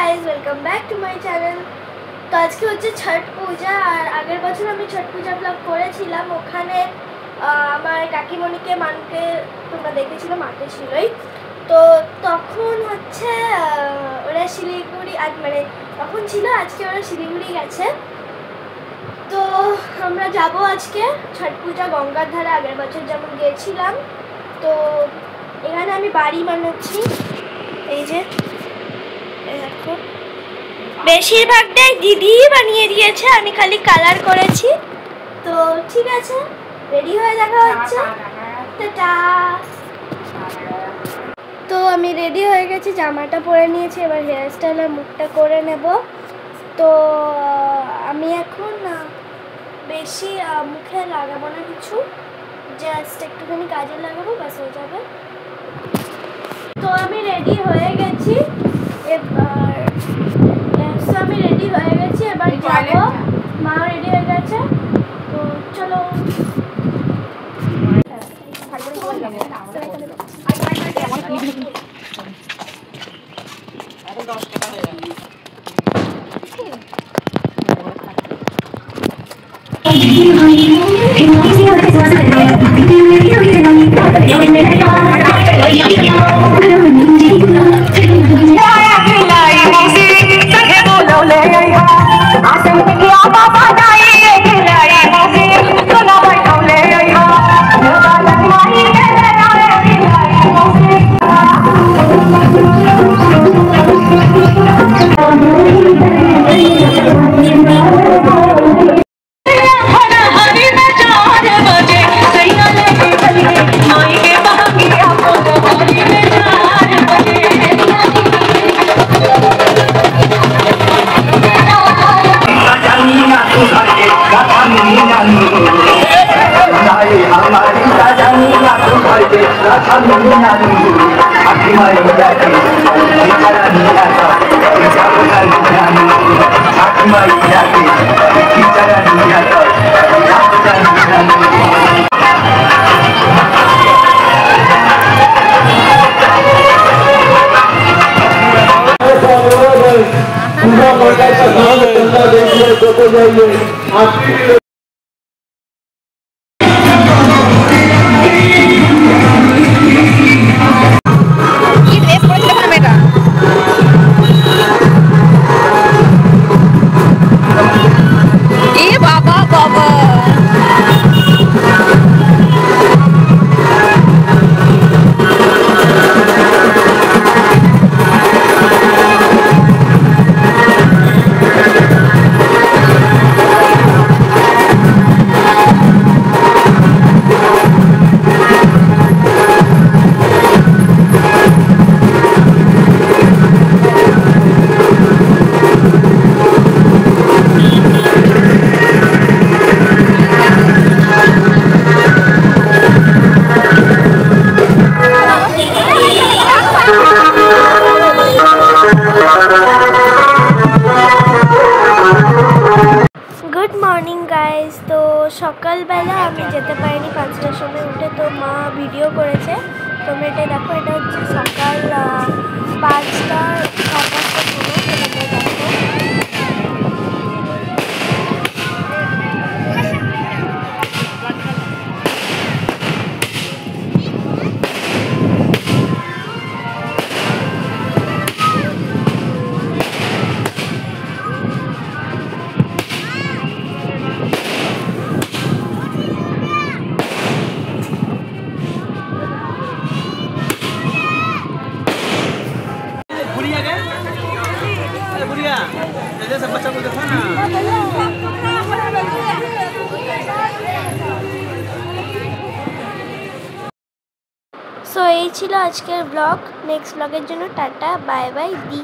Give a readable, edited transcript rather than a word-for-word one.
Guys, welcome back to my channel. তো আজকে হচ্ছে ছট পূজা। আর আগের বছর আমি ছট পূজা ব্লগ করেছিলাম। ওখানে আমার কাকিমণিকে মানকে তোমরা দেখেছিলে, মাকে ছিলই। তো তখন হচ্ছে ওরা শিলিগুড়ি মানে তখন ছিল, আজকে ওরা শিলিগুড়ি গেছে। তো আমরা যাব আজকে ছট পূজা গঙ্গার ধারে, আগের বছর যেমন গিয়েছিলাম। তো এখানে আমি বাড়ি বানাচ্ছি, এই যে দেখো, বেশিরভাগটাই দিদি বানিয়ে দিয়েছে, আমি খালি কালার করেছি। তো ঠিক আছে, রেডি হয়ে দেখা হচ্ছে, টাটা। তো আমি রেডি হয়ে গেছি, জামাটা পরে নিয়েছি, এবার হেয়ার স্টাইল আর মুখটা করে নেব। তো আমি এখন বেশি মুখে লাগাবো না কিছু, জাস্ট একটুখানি কাজে লাগাবো, ব্যাস হয়ে যাবে। তো আমি রেডি হয়ে গেছি, এবার আমি রেডি হয়ে গেছি, এবার যাবো। মা রেডি হয়ে গেছে, তো চলো। Good morning guys. তো সকালবেলা আমি যেতে পারিনি, 5টার সময় উঠে, তো মা ভিডিও করেছে। তোমরা এটা দেখো, এটা হচ্ছে সকাল 5টা 5:30 দেখো। সো এই ছিল আজকের ব্লগ। নেক্সট ব্লগের জন্য টাটা, বাই বাই, দি।